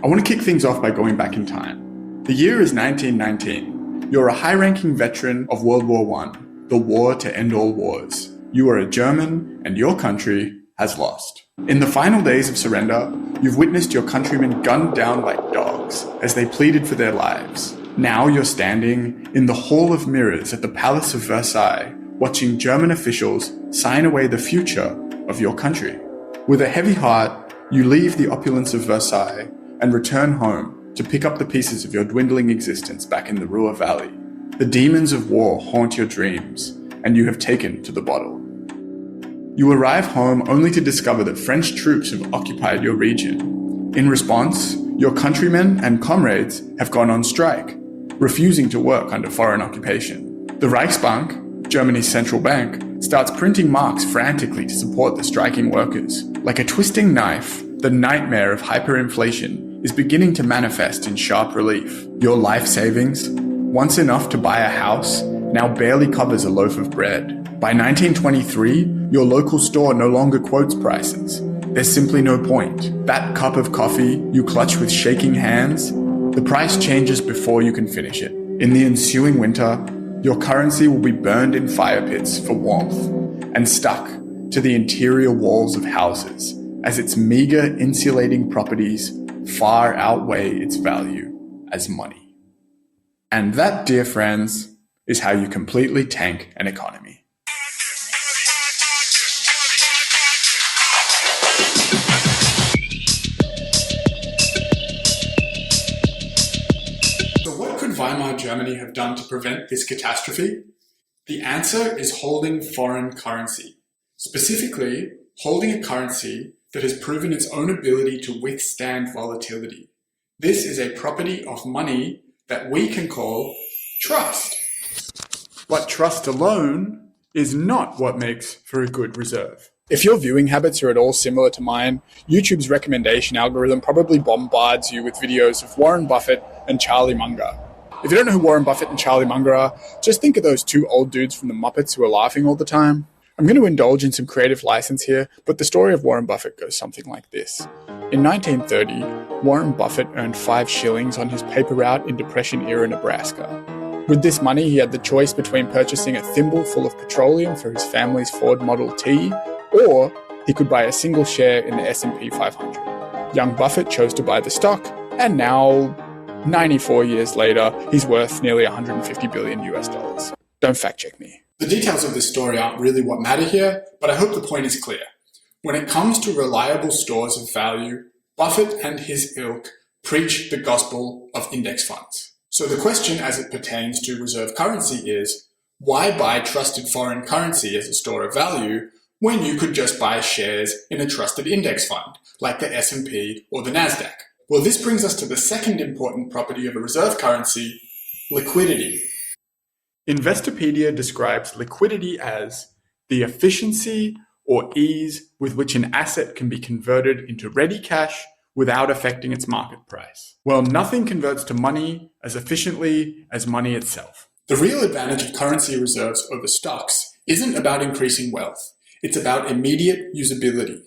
I want to kick things off by going back in time. The year is 1919. You're a high-ranking veteran of World War I, the war to end all wars. You are a German, and your country has lost. In the final days of surrender, you've witnessed your countrymen gunned down like dogs as they pleaded for their lives. Now you're standing in the Hall of Mirrors at the Palace of Versailles, watching German officials sign away the future of your country. With a heavy heart, you leave the opulence of Versailles and return home to pick up the pieces of your dwindling existence back in the Ruhr Valley. The demons of war haunt your dreams, and you have taken to the bottle. You arrive home only to discover that French troops have occupied your region. In response, your countrymen and comrades have gone on strike, refusing to work under foreign occupation. The Reichsbank, Germany's central bank, starts printing marks frantically to support the striking workers. Like a twisting knife, the nightmare of hyperinflation is beginning to manifest in sharp relief. Your life savings, once enough to buy a house, now barely covers a loaf of bread. By 1923, your local store no longer quotes prices. There's simply no point. That cup of coffee you clutch with shaking hands, the price changes before you can finish it. In the ensuing winter, your currency will be burned in fire pits for warmth and stuck to the interior walls of houses as its meager insulating properties far outweigh its value as money. And that, dear friends, is how you completely tank an economy. Weimar Germany have done to prevent this catastrophe? The answer is holding foreign currency. Specifically, holding a currency that has proven its own ability to withstand volatility. This is a property of money that we can call trust. But trust alone is not what makes for a good reserve. If your viewing habits are at all similar to mine, YouTube's recommendation algorithm probably bombards you with videos of Warren Buffett and Charlie Munger. If you don't know who Warren Buffett and Charlie Munger are, just think of those two old dudes from the Muppets who are laughing all the time. I'm going to indulge in some creative license here, but the story of Warren Buffett goes something like this. In 1930, Warren Buffett earned 5 shillings on his paper route in Depression-era Nebraska. With this money, he had the choice between purchasing a thimble full of petroleum for his family's Ford Model T, or he could buy a single share in the S&P 500. Young Buffett chose to buy the stock, and now, 94 years later, he's worth nearly $150 billion US. Don't fact check me. The details of this story aren't really what matter here, but I hope the point is clear. When it comes to reliable stores of value, Buffett and his ilk preach the gospel of index funds. So the question as it pertains to reserve currency is, why buy trusted foreign currency as a store of value when you could just buy shares in a trusted index fund, like the S&P or the NASDAQ? Well, this brings us to the second important property of a reserve currency, liquidity. Investopedia describes liquidity as the efficiency or ease with which an asset can be converted into ready cash without affecting its market price. Well, nothing converts to money as efficiently as money itself. The real advantage of currency reserves over stocks isn't about increasing wealth. It's about immediate usability.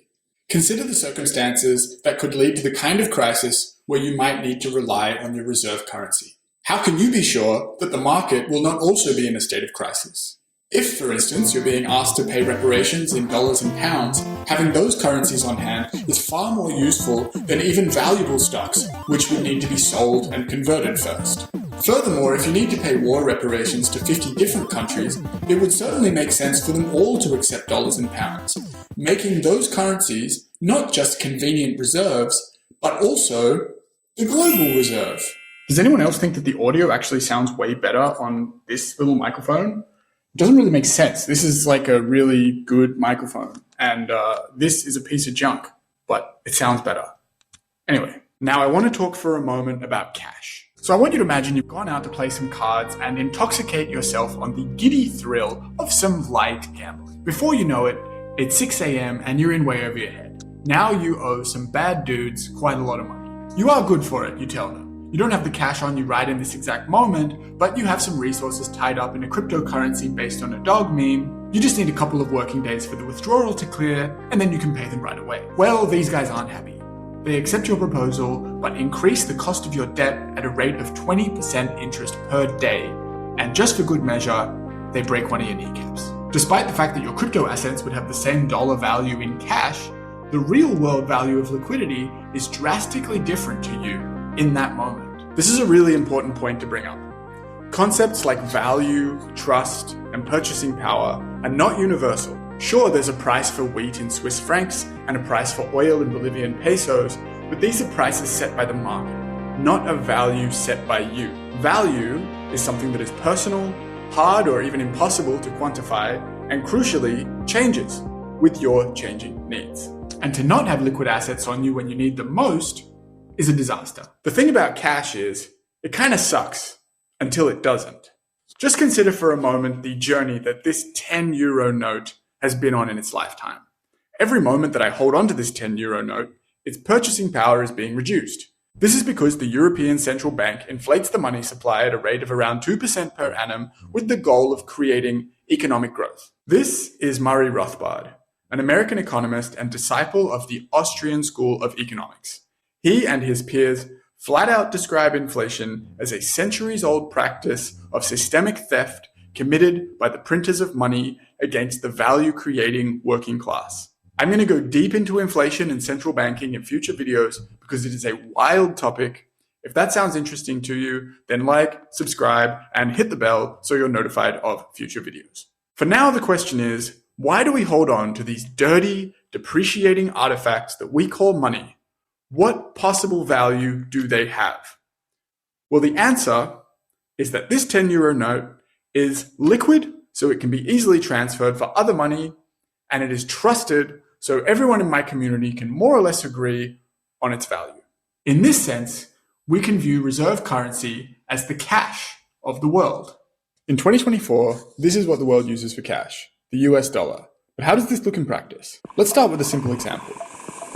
Consider the circumstances that could lead to the kind of crisis where you might need to rely on your reserve currency. How can you be sure that the market will not also be in a state of crisis? If, for instance, you're being asked to pay reparations in dollars and pounds, having those currencies on hand is far more useful than even valuable stocks, which would need to be sold and converted first. Furthermore, if you need to pay war reparations to 50 different countries, it would certainly make sense for them all to accept dollars and pounds, making those currencies not just convenient reserves, but also the global reserve. Does anyone else think that the audio actually sounds way better on this little microphone? It doesn't really make sense. This is like a really good microphone, and this is a piece of junk, but it sounds better. Anyway, now I want to talk for a moment about cash. So I want you to imagine you've gone out to play some cards and intoxicate yourself on the giddy thrill of some light gambling. Before you know it, it's 6 a.m. and you're in way over your head. Now you owe some bad dudes quite a lot of money. You are good for it, you tell them. You don't have the cash on you right in this exact moment, but you have some resources tied up in a cryptocurrency based on a dog meme. You just need a couple of working days for the withdrawal to clear, and then you can pay them right away. Well, these guys aren't happy. they accept your proposal but increase the cost of your debt at a rate of 20% interest per day. And just for good measure, they break one of your kneecaps. Despite the fact that your crypto assets would have the same dollar value in cash, the real world value of liquidity is drastically different to you in that moment. This is a really important point to bring up. Concepts like value, trust, and purchasing power are not universal. Sure, there's a price for wheat in Swiss francs and a price for oil in Bolivian pesos, but these are prices set by the market, not a value set by you. Value is something that is personal, hard, or even impossible to quantify, and crucially, changes with your changing needs. And to not have liquid assets on you when you need them most is a disaster. The thing about cash is, it kind of sucks until it doesn't. Just consider for a moment the journey that this 10 euro note has been on in its lifetime. Every moment that I hold onto this 10 euro note, its purchasing power is being reduced. This is because the European Central Bank inflates the money supply at a rate of around 2% per annum with the goal of creating economic growth. This is Murray Rothbard, an American economist and disciple of the Austrian School of Economics. He and his peers flat out describe inflation as a centuries-old practice of systemic theft committed by the printers of money against the value-creating working class. I'm going to go deep into inflation and central banking in future videos because it is a wild topic. If that sounds interesting to you, then like, subscribe, and hit the bell so you're notified of future videos. For now, the question is, why do we hold on to these dirty, depreciating artifacts that we call money? What possible value do they have? Well, the answer is that this 10 euro note is liquid, so it can be easily transferred for other money, and it is trusted, so everyone in my community can more or less agree on its value. In this sense, we can view reserve currency as the cash of the world. In 2024, this is what the world uses for cash, the US dollar. But how does this look in practice? Let's start with a simple example.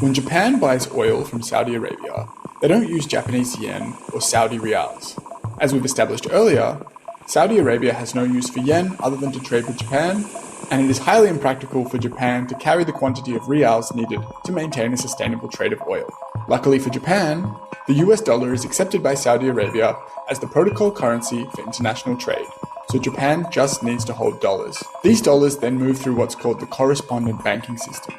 When Japan buys oil from Saudi Arabia, they don't use Japanese yen or Saudi riyals. As we've established earlier, Saudi Arabia has no use for yen other than to trade with Japan, and it is highly impractical for Japan to carry the quantity of riyals needed to maintain a sustainable trade of oil. Luckily for Japan, the US dollar is accepted by Saudi Arabia as the protocol currency for international trade, so Japan just needs to hold dollars. These dollars then move through what's called the correspondent banking system.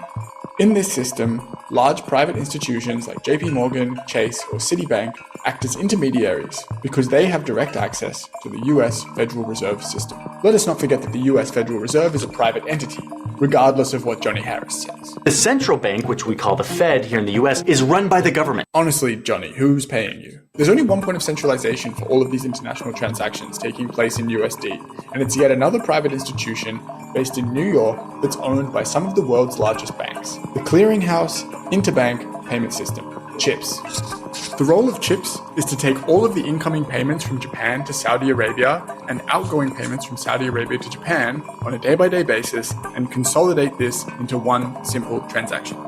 In this system, large private institutions like JP Morgan, Chase, or Citibank act as intermediaries because they have direct access to the US Federal Reserve System. Let us not forget that the US Federal Reserve is a private entity, regardless of what Johnny Harris says. The central bank, which we call the Fed here in the US, is run by the government. Honestly, Johnny, who's paying you? There's only one point of centralization for all of these international transactions taking place in USD, and it's yet another private institution based in New York that's owned by some of the world's largest banks. The Clearinghouse Interbank Payment System, CHIPS. The role of CHIPS is to take all of the incoming payments from Japan to Saudi Arabia and outgoing payments from Saudi Arabia to Japan on a day-by-day basis and consolidate this into one simple transaction.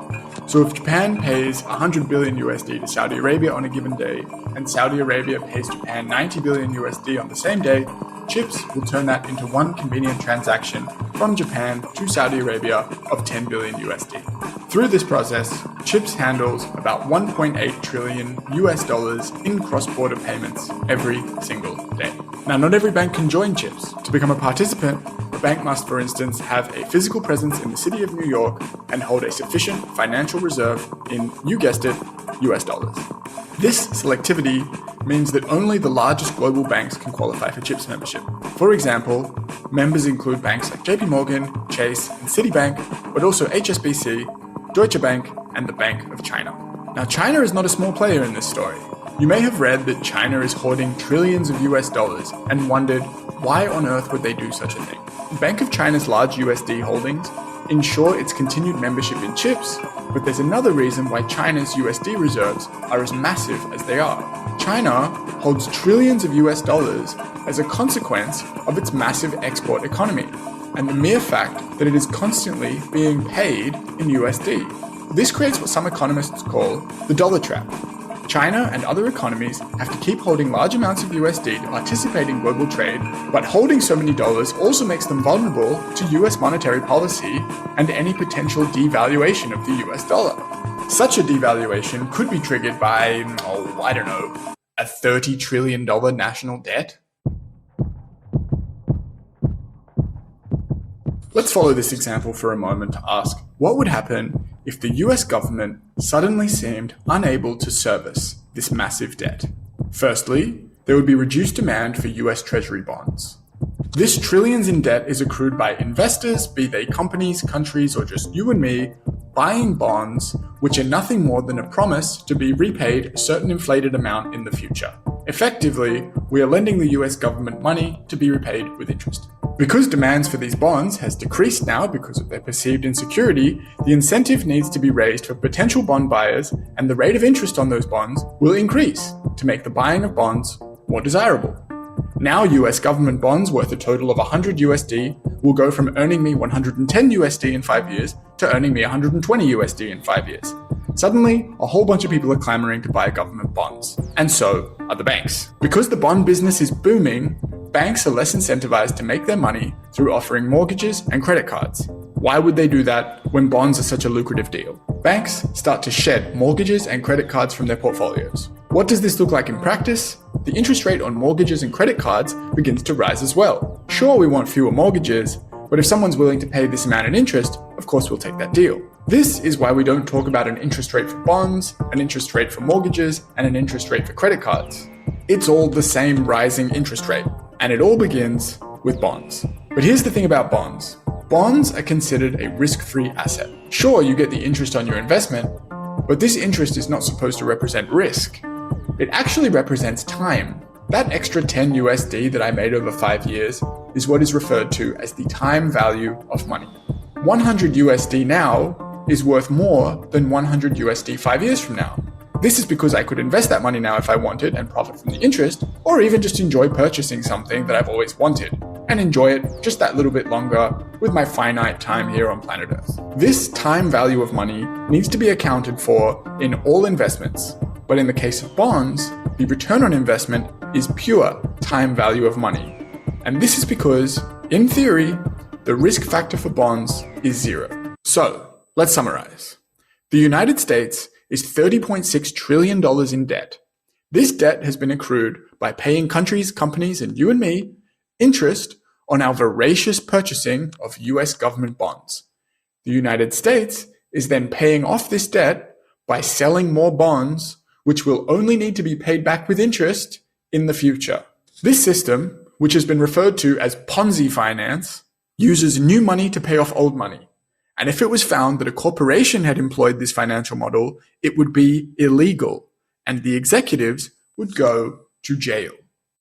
So if Japan pays 100 billion USD to Saudi Arabia on a given day, and Saudi Arabia pays Japan 90 billion USD on the same day, CHIPS will turn that into one convenient transaction from Japan to Saudi Arabia of 10 billion USD. Through this process, CHIPS handles about 1.8 trillion US dollars in cross-border payments every single day. Now, not every bank can join CHIPS. To become a participant, the bank must, for instance, have a physical presence in the city of New York and hold a sufficient financial reserve in, you guessed it, US dollars. This selectivity means that only the largest global banks can qualify for CHIPS membership. For example, members include banks like JP Morgan, Chase, and Citibank, but also HSBC, Deutsche Bank, and the Bank of China. Now, China is not a small player in this story. You may have read that China is hoarding trillions of US dollars and wondered, why on earth would they do such a thing? Bank of China's large USD holdings ensure its continued membership in CHIPS, but there's another reason why China's USD reserves are as massive as they are. China holds trillions of US dollars as a consequence of its massive export economy, and the mere fact that it is constantly being paid in USD. This creates what some economists call the dollar trap. China and other economies have to keep holding large amounts of USD to participate in global trade, but holding so many dollars also makes them vulnerable to US monetary policy and any potential devaluation of the US dollar. Such a devaluation could be triggered by, a $30 trillion national debt. Let's follow this example for a moment to ask, what would happen if the US government suddenly seemed unable to service this massive debt? Firstly, there would be reduced demand for US Treasury bonds. This trillions in debt is accrued by investors, be they companies, countries, or just you and me, buying bonds which are nothing more than a promise to be repaid a certain inflated amount in the future. Effectively, we are lending the US government money to be repaid with interest. Because demands for these bonds has decreased now because of their perceived insecurity, the incentive needs to be raised for potential bond buyers, and the rate of interest on those bonds will increase to make the buying of bonds more desirable. Now US government bonds worth a total of 100 USD will go from earning me 110 USD in 5 years to earning me 120 USD in 5 years. Suddenly, a whole bunch of people are clamoring to buy government bonds. And so are the banks. Because the bond business is booming, banks are less incentivized to make their money through offering mortgages and credit cards. Why would they do that when bonds are such a lucrative deal? Banks start to shed mortgages and credit cards from their portfolios. What does this look like in practice? The interest rate on mortgages and credit cards begins to rise as well. Sure, we want fewer mortgages, but if someone's willing to pay this amount in interest, of course we'll take that deal. This is why we don't talk about an interest rate for bonds, an interest rate for mortgages, and an interest rate for credit cards. It's all the same rising interest rate, and it all begins with bonds. But here's the thing about bonds. Bonds are considered a risk-free asset. Sure, you get the interest on your investment, but this interest is not supposed to represent risk. It actually represents time. That extra 10 USD that I made over 5 years is what is referred to as the time value of money. 100 USD now is worth more than 100 USD 5 years from now. This is because I could invest that money now if I wanted and profit from the interest, or even just enjoy purchasing something that I've always wanted and enjoy it just that little bit longer with my finite time here on planet Earth. This time value of money needs to be accounted for in all investments, but in the case of bonds, the return on investment is pure time value of money. And this is because, in theory, the risk factor for bonds is zero. So, let's summarize. The United States is $30.6 trillion in debt. This debt has been accrued by paying countries, companies, and you and me interest on our voracious purchasing of US government bonds. The United States is then paying off this debt by selling more bonds, which will only need to be paid back with interest in the future. This system, which has been referred to as Ponzi finance, uses new money to pay off old money. And if it was found that a corporation had employed this financial model, it would be illegal, and the executives would go to jail.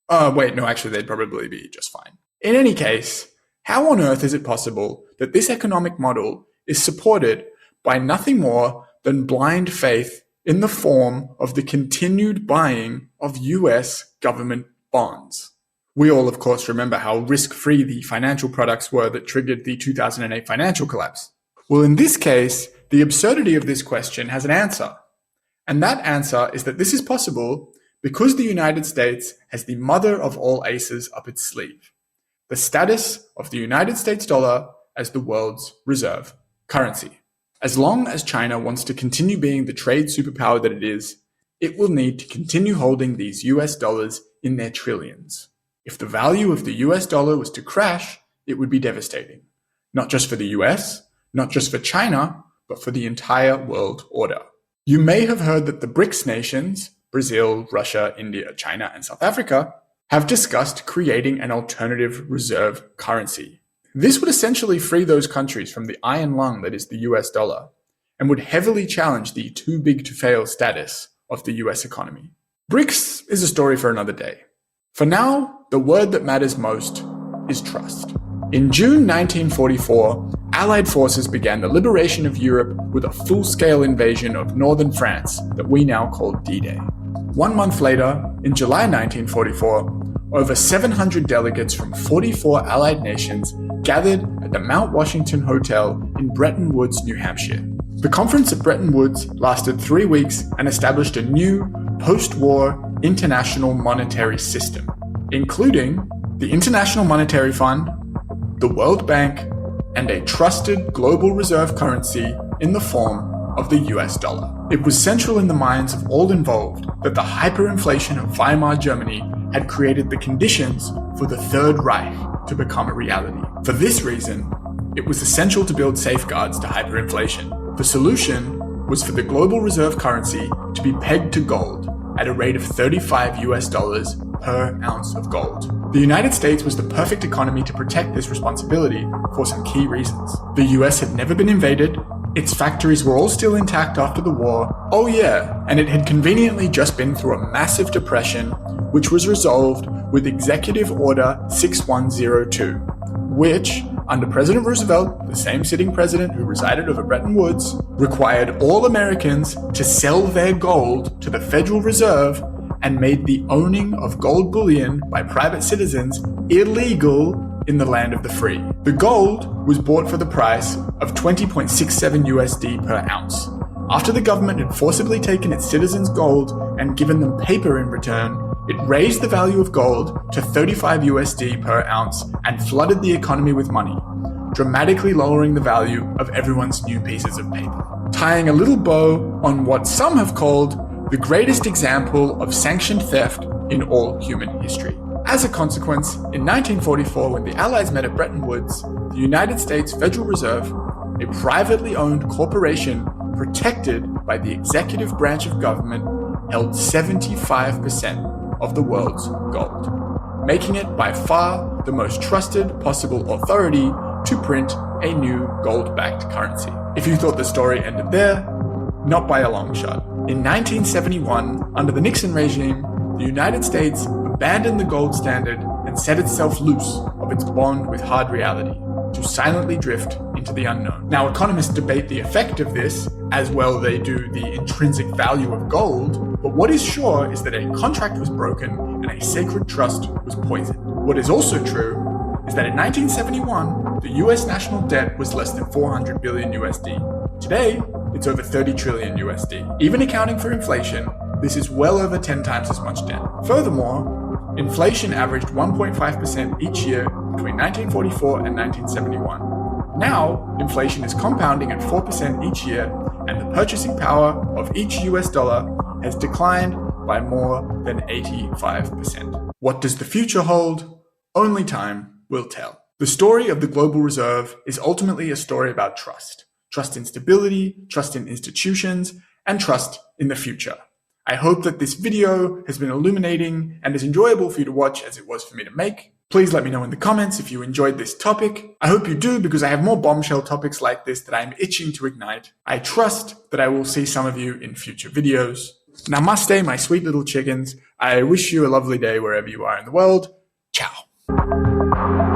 They'd probably be just fine. In any case, how on earth is it possible that this economic model is supported by nothing more than blind faith in the form of the continued buying of US government bonds? We all, of course, remember how risk-free the financial products were that triggered the 2008 financial collapse. Well, in this case, the absurdity of this question has an answer. And that answer is that this is possible because the United States has the mother of all aces up its sleeve: the status of the United States dollar as the world's reserve currency. As long as China wants to continue being the trade superpower that it is, it will need to continue holding these US dollars in their trillions. If the value of the US dollar was to crash, it would be devastating. Not just for the US, not just for China, but for the entire world order. You may have heard that the BRICS nations, Brazil, Russia, India, China, and South Africa, have discussed creating an alternative reserve currency. This would essentially free those countries from the iron lung that is the US dollar, and would heavily challenge the too big to fail status of the US economy. BRICS is a story for another day. For now, the word that matters most is trust. In June 1944, Allied forces began the liberation of Europe with a full-scale invasion of northern France that we now call D-Day. 1 month later, in July 1944, over 700 delegates from 44 Allied nations gathered at the Mount Washington Hotel in Bretton Woods, New Hampshire. The conference at Bretton Woods lasted 3 weeks and established a new post-war international monetary system, including the International Monetary Fund, the World Bank, and a trusted global reserve currency in the form of the US dollar. It was central in the minds of all involved that the hyperinflation of Weimar Germany had created the conditions for the Third Reich to become a reality. For this reason, it was essential to build safeguards to hyperinflation. The solution was for the global reserve currency to be pegged to gold at a rate of $35 per ounce of gold. The United States was the perfect economy to protect this responsibility for some key reasons. The US had never been invaded, its factories were all still intact after the war, oh yeah, and it had conveniently just been through a massive depression, which was resolved with Executive Order 6102, which, under President Roosevelt, the same sitting president who presided over Bretton Woods, required all Americans to sell their gold to the Federal Reserve and made the owning of gold bullion by private citizens illegal in the land of the free. The gold was bought for the price of 20.67 USD per ounce. After the government had forcibly taken its citizens' gold and given them paper in return, it raised the value of gold to 35 USD per ounce and flooded the economy with money, dramatically lowering the value of everyone's new pieces of paper. Tying a little bow on what some have called the greatest example of sanctioned theft in all human history. As a consequence, in 1944, when the Allies met at Bretton Woods, the United States Federal Reserve, a privately owned corporation protected by the executive branch of government, held 75% of the world's gold, making it by far the most trusted possible authority to print a new gold-backed currency. If you thought the story ended there, not by a long shot. In 1971, under the Nixon regime, the United States abandoned the gold standard and set itself loose of its bond with hard reality to silently drift into the unknown. Now, economists debate the effect of this, as well they do the intrinsic value of gold, but what is sure is that a contract was broken and a sacred trust was poisoned. What is also true is that in 1971, the US national debt was less than 400 billion USD. Today, it's over 30 trillion USD. Even accounting for inflation, this is well over 10 times as much debt. Furthermore, inflation averaged 1.5% each year between 1944 and 1971. Now, inflation is compounding at 4% each year, and the purchasing power of each US dollar has declined by more than 85%. What does the future hold? Only time will tell. The story of the global reserve is ultimately a story about trust. Trust in stability, trust in institutions, and trust in the future. I hope that this video has been illuminating and as enjoyable for you to watch as it was for me to make. Please let me know in the comments if you enjoyed this topic. I hope you do, because I have more bombshell topics like this that I'm itching to ignite. I trust that I will see some of you in future videos. Namaste, my sweet little chickens. I wish you a lovely day wherever you are in the world. Ciao.